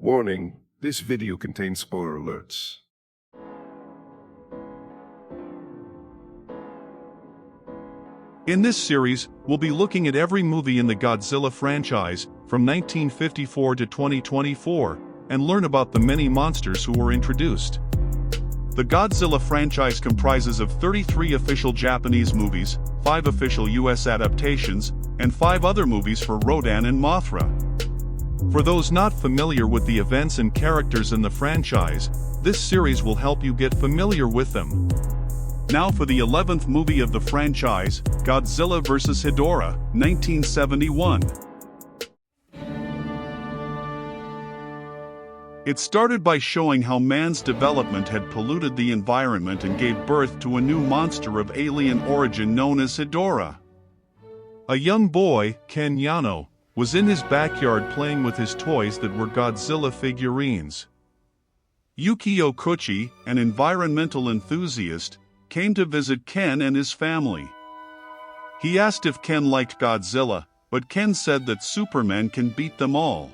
Warning, this video contains spoiler alerts. In this series, we'll be looking at every movie in the Godzilla franchise, from 1954 to 2024, and learn about the many monsters who were introduced. The Godzilla franchise comprises of 33 official Japanese movies, 5 official US adaptations, and 5 other movies for Rodan and Mothra. For those not familiar with the events and characters in the franchise, this series will help you get familiar with them. Now for the 11th movie of the franchise, Godzilla vs. Hedorah, 1971. It started by showing how man's development had polluted the environment and gave birth to a new monster of alien origin known as Hedorah. A young boy, Ken Yano, was in his backyard playing with his toys that were Godzilla figurines. Yukio Kuchi, an environmental enthusiast, came to visit Ken and his family. He asked if Ken liked Godzilla, but Ken said that Superman can beat them all.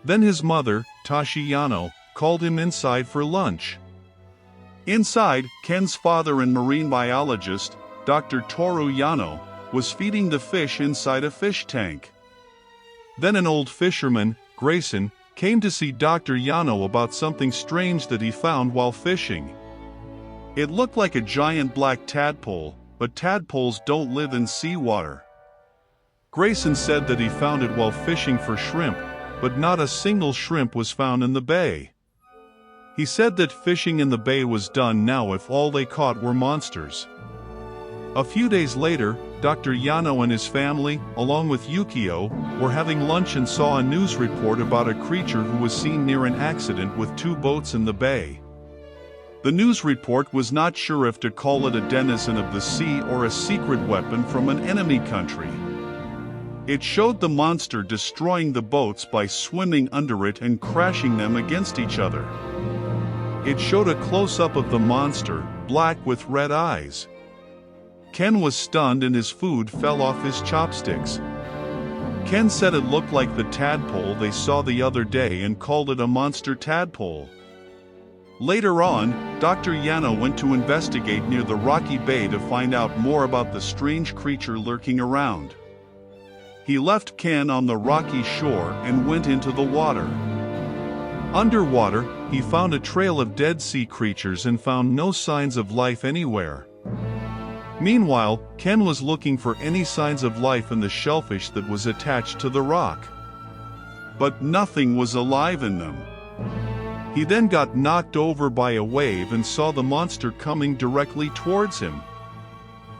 Then his mother, Tashi Yano, called him inside for lunch. Inside, Ken's father and marine biologist, Dr. Toru Yano, was feeding the fish inside a fish tank. Then an old fisherman, Grayson, came to see Dr. Yano about something strange that he found while fishing. It looked like a giant black tadpole, but tadpoles don't live in seawater. Grayson said that he found it while fishing for shrimp, but not a single shrimp was found in the bay. He said that fishing in the bay was done now if all they caught were monsters. A few days later, Dr. Yano and his family, along with Yukio, were having lunch and saw a news report about a creature who was seen near an accident with 2 boats in the bay. The news report was not sure if to call it a denizen of the sea or a secret weapon from an enemy country. It showed the monster destroying the boats by swimming under it and crashing them against each other. It showed a close-up of the monster, black with red eyes. Ken was stunned and his food fell off his chopsticks. Ken said it looked like the tadpole they saw the other day and called it a monster tadpole. Later on, Dr. Yano went to investigate near the rocky bay to find out more about the strange creature lurking around. He left Ken on the rocky shore and went into the water. Underwater, he found a trail of dead sea creatures and found no signs of life anywhere. Meanwhile, Ken was looking for any signs of life in the shellfish that was attached to the rock. But nothing was alive in them. He then got knocked over by a wave and saw the monster coming directly towards him.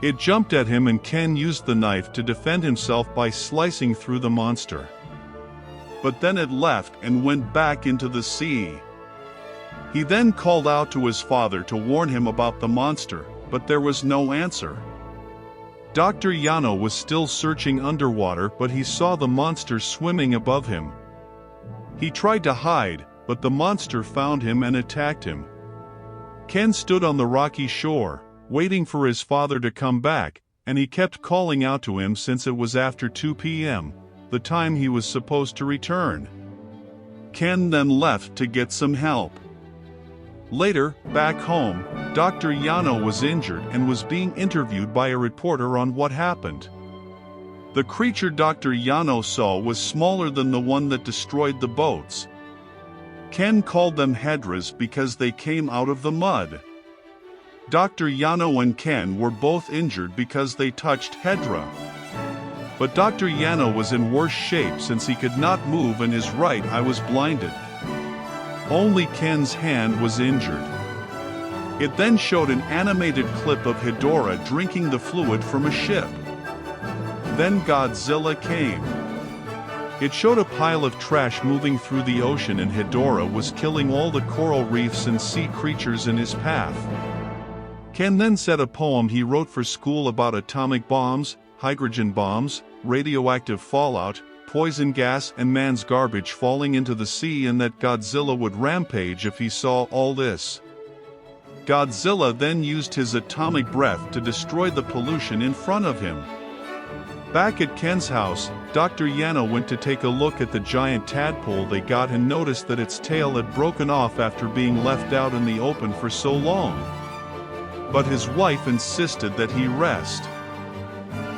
It jumped at him and Ken used the knife to defend himself by slicing through the monster. But then it left and went back into the sea. He then called out to his father to warn him about the monster, but there was no answer. Dr. Yano was still searching underwater, but he saw the monster swimming above him. He tried to hide, but the monster found him and attacked him. Ken stood on the rocky shore, waiting for his father to come back, and he kept calling out to him since it was after 2 p.m., the time he was supposed to return. Ken then left to get some help. Later, back home, Dr. Yano was injured and was being interviewed by a reporter on what happened. The creature Dr. Yano saw was smaller than the one that destroyed the boats. Ken called them Hedorahs because they came out of the mud. Dr. Yano and Ken were both injured because they touched Hedorah. But Dr. Yano was in worse shape since he could not move and his right eye was blinded. Only Ken's hand was injured. It then showed an animated clip of Hedorah drinking the fluid from a ship. Then Godzilla came. It showed a pile of trash moving through the ocean and Hedorah was killing all the coral reefs and sea creatures in his path. Ken then said a poem he wrote for school about atomic bombs, hydrogen bombs, radioactive fallout, poison gas and man's garbage falling into the sea, and that Godzilla would rampage if he saw all this. Godzilla then used his atomic breath to destroy the pollution in front of him. Back at Ken's house, Dr. Yano went to take a look at the giant tadpole they got and noticed that its tail had broken off after being left out in the open for so long. But his wife insisted that he rest.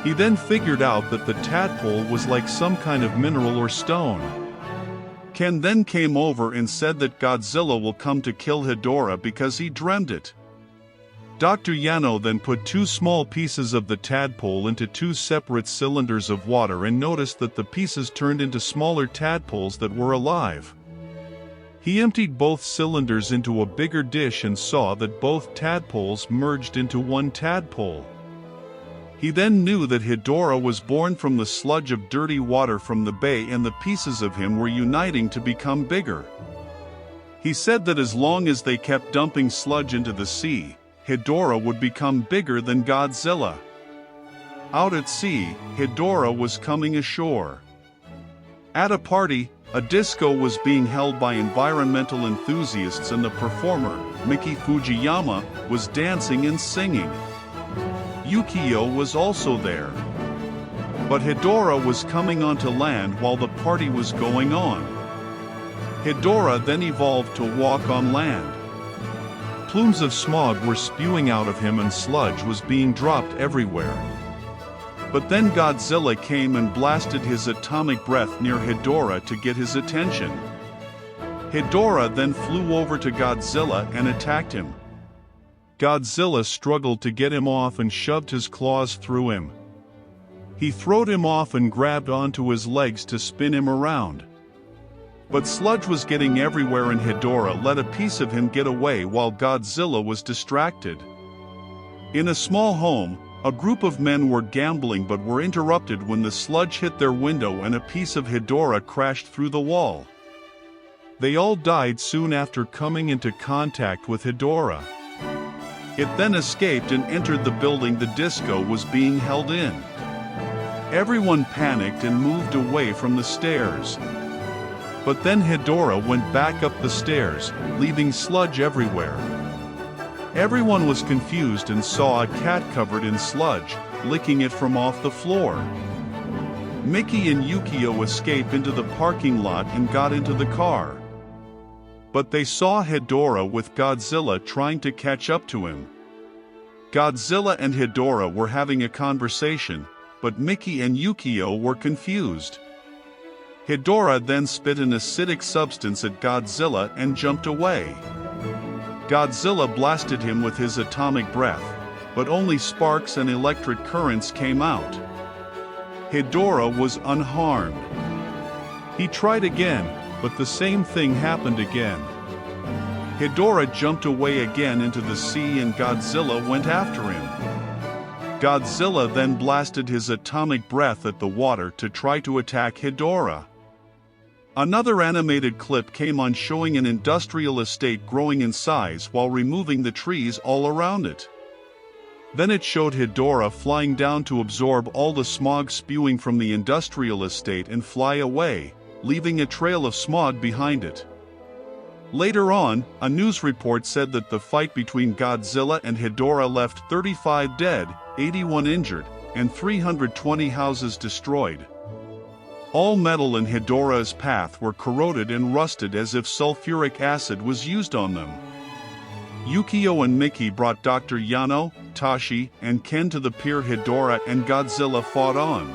He then figured out that the tadpole was like some kind of mineral or stone. Ken then came over and said that Godzilla will come to kill Hedorah because he dreamed it. Dr. Yano then put 2 small pieces of the tadpole into 2 separate cylinders of water and noticed that the pieces turned into smaller tadpoles that were alive. He emptied both cylinders into a bigger dish and saw that both tadpoles merged into one tadpole. He then knew that Hedorah was born from the sludge of dirty water from the bay, and the pieces of him were uniting to become bigger. He said that as long as they kept dumping sludge into the sea, Hedorah would become bigger than Godzilla. Out at sea, Hedorah was coming ashore. At a party, a disco was being held by environmental enthusiasts, and the performer, Miki Fujiyama, was dancing and singing. Yukio was also there. But Hedorah was coming onto land while the party was going on. Hedorah then evolved to walk on land. Plumes of smog were spewing out of him and sludge was being dropped everywhere. But then Godzilla came and blasted his atomic breath near Hedorah to get his attention. Hedorah then flew over to Godzilla and attacked him. Godzilla struggled to get him off and shoved his claws through him. He throwed him off and grabbed onto his legs to spin him around. But sludge was getting everywhere and Hedorah let a piece of him get away while Godzilla was distracted. In a small home, a group of men were gambling but were interrupted when the sludge hit their window and a piece of Hedorah crashed through the wall. They all died soon after coming into contact with Hedorah. It then escaped and entered the building the disco was being held in. Everyone panicked and moved away from the stairs. But then Hedorah went back up the stairs, leaving sludge everywhere. Everyone was confused and saw a cat covered in sludge, licking it from off the floor. Miki and Yukio escaped into the parking lot and got into the car. But they saw Hedorah with Godzilla trying to catch up to him. Godzilla and Hedorah were having a conversation, but Miki and Yukio were confused. Hedorah then spit an acidic substance at Godzilla and jumped away. Godzilla blasted him with his atomic breath, but only sparks and electric currents came out. Hedorah was unharmed. He tried again, but the same thing happened again. Hedorah jumped away again into the sea and Godzilla went after him. Godzilla then blasted his atomic breath at the water to try to attack Hedorah. Another animated clip came on showing an industrial estate growing in size while removing the trees all around it. Then it showed Hedorah flying down to absorb all the smog spewing from the industrial estate and fly away, leaving a trail of smog behind it. Later on, a news report said that the fight between Godzilla and Hedorah left 35 dead, 81 injured, and 320 houses destroyed. All metal in Hedorah's path were corroded and rusted as if sulfuric acid was used on them. Yukio and Miki brought Dr. Yano, Tashi, and Ken to the pier Hedorah and Godzilla fought on.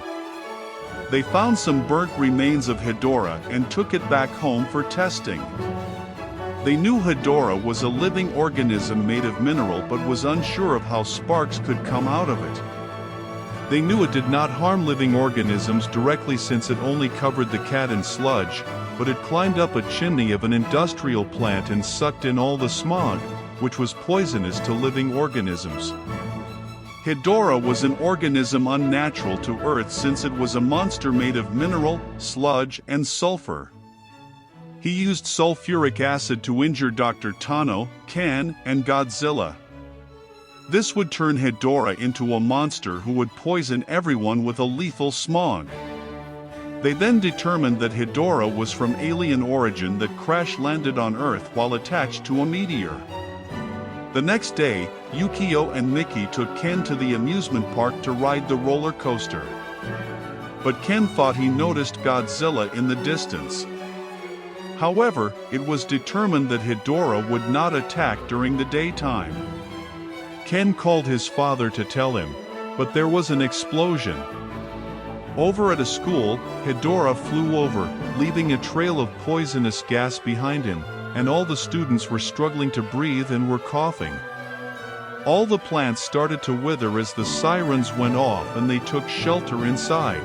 They found some burnt remains of Hedorah and took it back home for testing. They knew Hedorah was a living organism made of mineral but was unsure of how sparks could come out of it. They knew it did not harm living organisms directly since it only covered the cat in sludge, but it climbed up a chimney of an industrial plant and sucked in all the smog, which was poisonous to living organisms. Hedorah was an organism unnatural to Earth since it was a monster made of mineral, sludge, and sulfur. He used sulfuric acid to injure Dr. Tano, Ken, and Godzilla. This would turn Hedorah into a monster who would poison everyone with a lethal smog. They then determined that Hedorah was from alien origin that crash-landed on Earth while attached to a meteor. The next day, Yukio and Miki took Ken to the amusement park to ride the roller coaster. but Ken thought he noticed Godzilla in the distance. However, it was determined that Hedorah would not attack during the daytime. Ken called his father to tell him, but there was an explosion. Over at a school, Hedorah flew over, leaving a trail of poisonous gas behind him, and all the students were struggling to breathe and were coughing. All the plants started to wither as the sirens went off and they took shelter inside.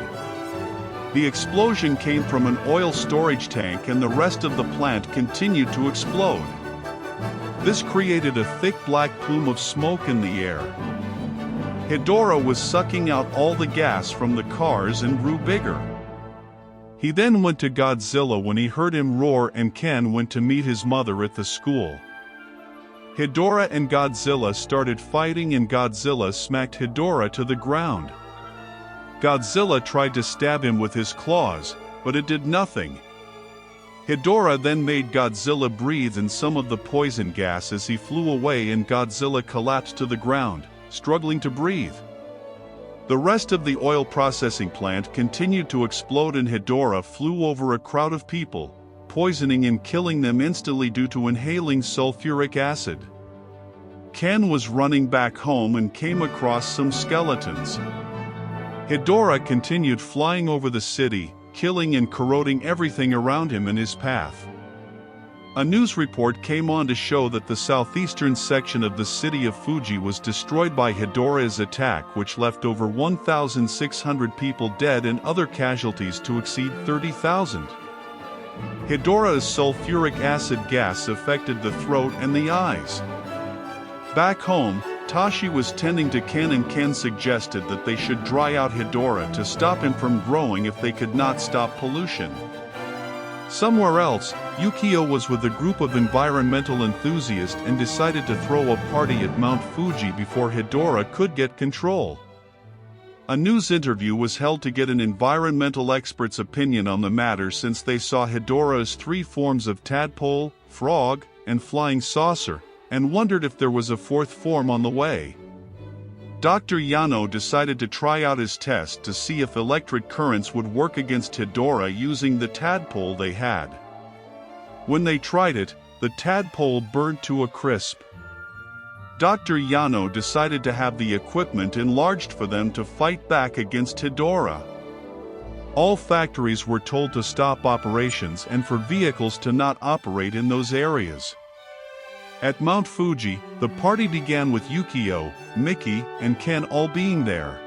The explosion came from an oil storage tank and the rest of the plant continued to explode. This created a thick black plume of smoke in the air. Hedorah was sucking out all the gas from the cars and grew bigger. He then went to Godzilla when he heard him roar, and Ken went to meet his mother at the school. Hedorah and Godzilla started fighting and Godzilla smacked Hedorah to the ground. Godzilla tried to stab him with his claws, but it did nothing. Hedorah then made Godzilla breathe in some of the poison gas as he flew away and Godzilla collapsed to the ground, struggling to breathe. The rest of the oil processing plant continued to explode and Hedorah flew over a crowd of people, poisoning and killing them instantly due to inhaling sulfuric acid. Ken was running back home and came across some skeletons. Hedorah continued flying over the city, killing and corroding everything around him in his path. A news report came on to show that the southeastern section of the city of Fuji was destroyed by Hedorah's attack, which left over 1,600 people dead and other casualties to exceed 30,000. Hedorah's sulfuric acid gas affected the throat and the eyes. Back home, Tashi was tending to Ken and Ken suggested that they should dry out Hedorah to stop him from growing if they could not stop pollution. Somewhere else, Yukio was with a group of environmental enthusiasts and decided to throw a party at Mount Fuji before Hedorah could get control. A news interview was held to get an environmental expert's opinion on the matter since they saw Hedorah's 3 forms of tadpole, frog, and flying saucer, and wondered if there was a 4th form on the way. Dr. Yano decided to try out his test to see if electric currents would work against Hedorah using the tadpole they had. When they tried it, the tadpole burnt to a crisp. Dr. Yano decided to have the equipment enlarged for them to fight back against Hedorah. All factories were told to stop operations and for vehicles to not operate in those areas. At Mount Fuji, the party began with Yukio, Mickey, and Ken all being there.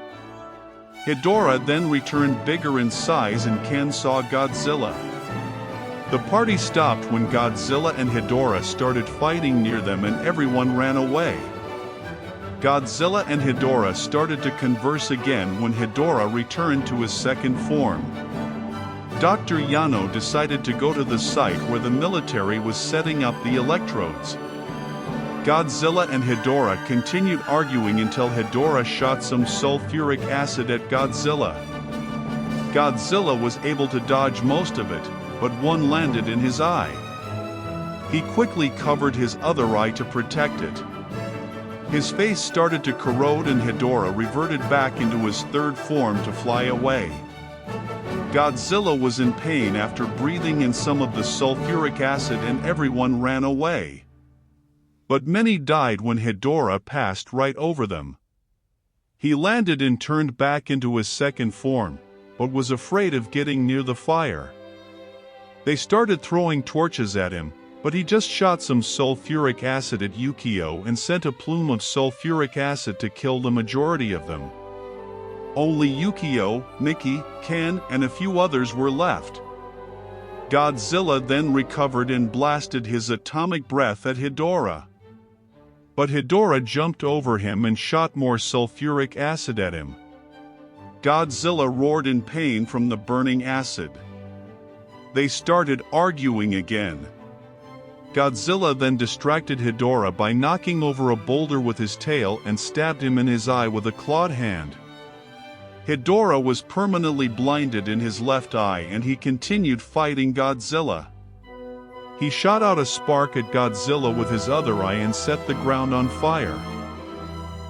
Hedorah then returned bigger in size and Ken saw Godzilla. The party stopped when Godzilla and Hedorah started fighting near them and everyone ran away. Godzilla and Hedorah started to converse again when Hedorah returned to his 2nd form. Dr. Yano decided to go to the site where the military was setting up the electrodes. Godzilla and Hedorah continued arguing until Hedorah shot some sulfuric acid at Godzilla. Godzilla was able to dodge most of it, but one landed in his eye. He quickly covered his other eye to protect it. His face started to corrode and Hedorah reverted back into his 3rd form to fly away. Godzilla was in pain after breathing in some of the sulfuric acid and everyone ran away. But many died when Hedorah passed right over them. He landed and turned back into his 2nd form, but was afraid of getting near the fire. They started throwing torches at him, but he just shot some sulfuric acid at Yukio and sent a plume of sulfuric acid to kill the majority of them. Only Yukio, Mickey, Ken, and a few others were left. Godzilla then recovered and blasted his atomic breath at Hedorah. But Hedorah jumped over him and shot more sulfuric acid at him. Godzilla roared in pain from the burning acid. They started arguing again. Godzilla then distracted Hedorah by knocking over a boulder with his tail and stabbed him in his eye with a clawed hand. Hedorah was permanently blinded in his left eye and he continued fighting Godzilla. He shot out a spark at Godzilla with his other eye and set the ground on fire.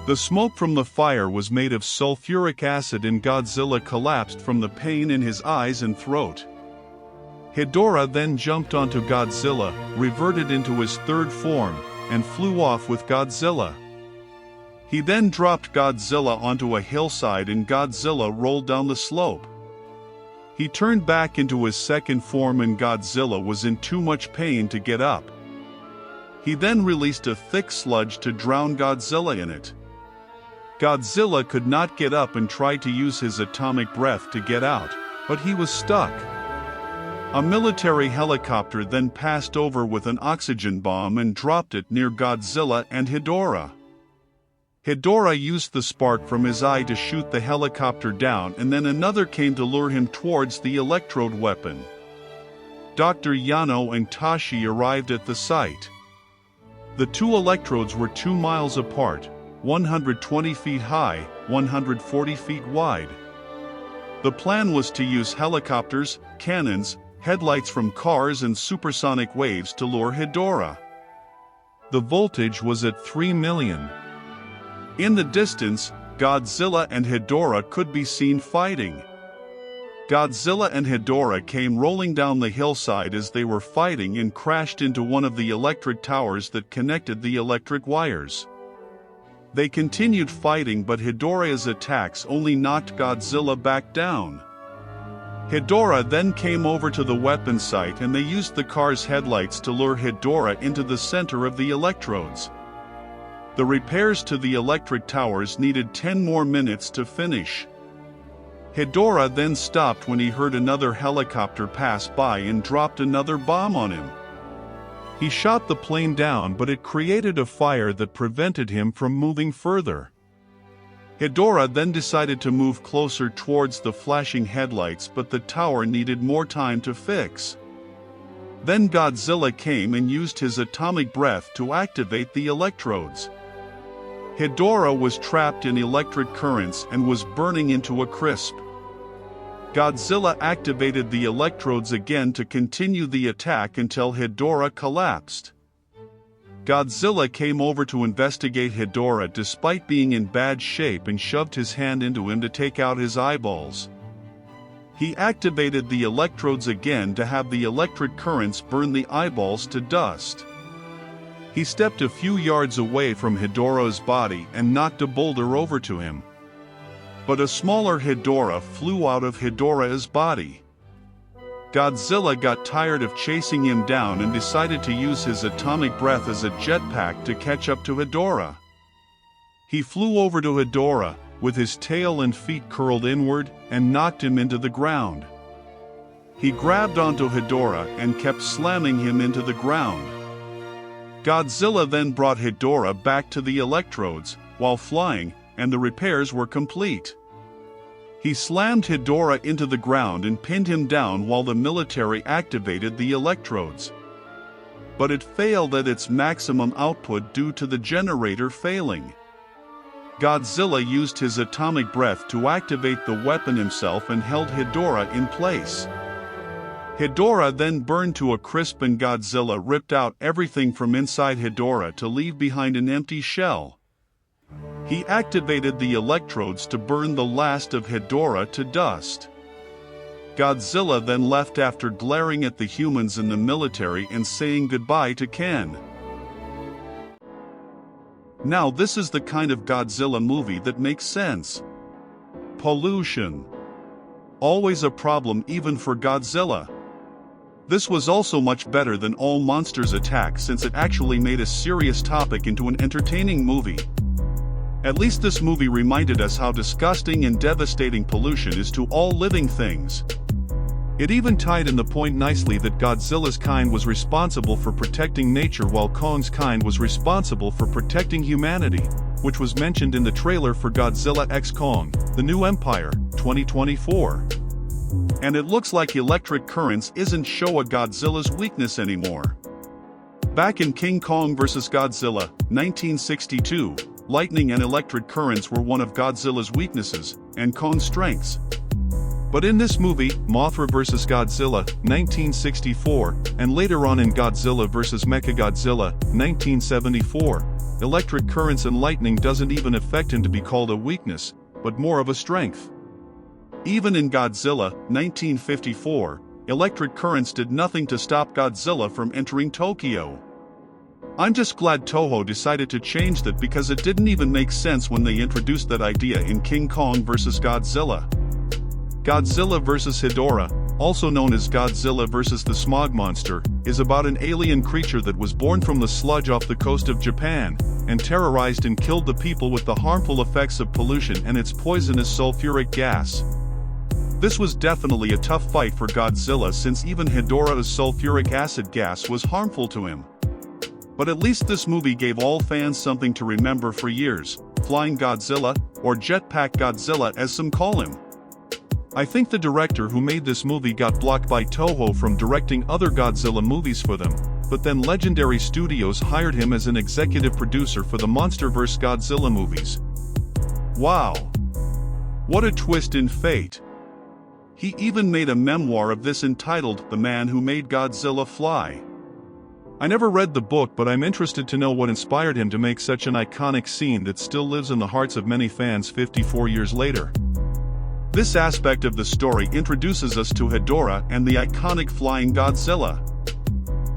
The smoke from the fire was made of sulfuric acid, and Godzilla collapsed from the pain in his eyes and throat. Hedorah then jumped onto Godzilla, reverted into his third form, and flew off with Godzilla. He then dropped Godzilla onto a hillside and Godzilla rolled down the slope. He turned back into his second form and Godzilla was in too much pain to get up. He then released a thick sludge to drown Godzilla in it. Godzilla could not get up and tried to use his atomic breath to get out, but he was stuck. A military helicopter then passed over with an oxygen bomb and dropped it near Godzilla and Hedorah. Hedorah used the spark from his eye to shoot the helicopter down, and then another came to lure him towards the electrode weapon. Dr. Yano and Tashi arrived at the site. The two electrodes were 2 miles apart, 120 feet high, 140 feet wide. The plan was to use helicopters, cannons, headlights from cars and supersonic waves to lure Hedorah. The voltage was at 3 million. In the distance, Godzilla and Hedorah could be seen fighting. Godzilla and Hedorah came rolling down the hillside as they were fighting and crashed into one of the electric towers that connected the electric wires. They continued fighting, but Hedorah's attacks only knocked Godzilla back down. Hedorah then came over to the weapon site and they used the car's headlights to lure Hedorah into the center of the electrodes. The repairs to the electric towers needed 10 more minutes to finish. Hedorah then stopped when he heard another helicopter pass by and dropped another bomb on him. He shot the plane down, but it created a fire that prevented him from moving further. Hedorah then decided to move closer towards the flashing headlights, but the tower needed more time to fix. Then Godzilla came and used his atomic breath to activate the electrodes. Hedorah was trapped in electric currents and was burning into a crisp. Godzilla activated the electrodes again to continue the attack until Hedorah collapsed. Godzilla came over to investigate Hedorah despite being in bad shape and shoved his hand into him to take out his eyeballs. He activated the electrodes again to have the electric currents burn the eyeballs to dust. He stepped a few yards away from Hedorah's body and knocked a boulder over to him. But a smaller Hedorah flew out of Hedorah's body. Godzilla got tired of chasing him down and decided to use his atomic breath as a jetpack to catch up to Hedorah. He flew over to Hedorah, with his tail and feet curled inward, and knocked him into the ground. He grabbed onto Hedorah and kept slamming him into the ground. Godzilla then brought Hedorah back to the electrodes, while flying, and the repairs were complete. He slammed Hedorah into the ground and pinned him down while the military activated the electrodes. But it failed at its maximum output due to the generator failing. Godzilla used his atomic breath to activate the weapon himself and held Hedorah in place. Hedorah then burned to a crisp and Godzilla ripped out everything from inside Hedorah to leave behind an empty shell. He activated the electrodes to burn the last of Hedorah to dust. Godzilla then left after glaring at the humans in the military and saying goodbye to Ken. Now this is the kind of Godzilla movie that makes sense. Pollution. Always a problem even for Godzilla. This was also much better than All Monsters Attack since it actually made a serious topic into an entertaining movie. At least this movie reminded us how disgusting and devastating pollution is to all living things. It even tied in the point nicely that Godzilla's kind was responsible for protecting nature while Kong's kind was responsible for protecting humanity, which was mentioned in the trailer for Godzilla x Kong: The New Empire, 2024. And it looks like electric currents isn't show a Godzilla's weakness anymore. Back in King Kong vs. Godzilla, 1962, lightning and electric currents were one of Godzilla's weaknesses, and Kong's strengths. But in this movie, Mothra vs. Godzilla, 1964, and later on in Godzilla vs. Mechagodzilla, 1974, electric currents and lightning doesn't even affect him to be called a weakness, but more of a strength. Even in Godzilla, 1954, electric currents did nothing to stop Godzilla from entering Tokyo. I'm just glad Toho decided to change that, because it didn't even make sense when they introduced that idea in King Kong vs. Godzilla. Godzilla vs. Hedorah, also known as Godzilla vs. the Smog Monster, is about an alien creature that was born from the sludge off the coast of Japan, and terrorized and killed the people with the harmful effects of pollution and its poisonous sulfuric gas. This was definitely a tough fight for Godzilla, since even Hedorah's sulfuric acid gas was harmful to him. But at least this movie gave all fans something to remember for years: Flying Godzilla, or Jetpack Godzilla as some call him. I think the director who made this movie got blocked by Toho from directing other Godzilla movies for them, but then Legendary Studios hired him as an executive producer for the MonsterVerse Godzilla movies. Wow! What a twist in fate! He even made a memoir of this entitled The Man Who Made Godzilla Fly. I never read the book, but I'm interested to know what inspired him to make such an iconic scene that still lives in the hearts of many fans 54 years later. This aspect of the story introduces us to Hedorah and the iconic flying Godzilla.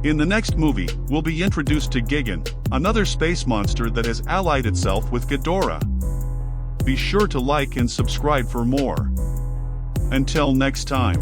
In the next movie, we'll be introduced to Gigan, another space monster that has allied itself with Ghidorah. Be sure to like and subscribe for more. Until next time.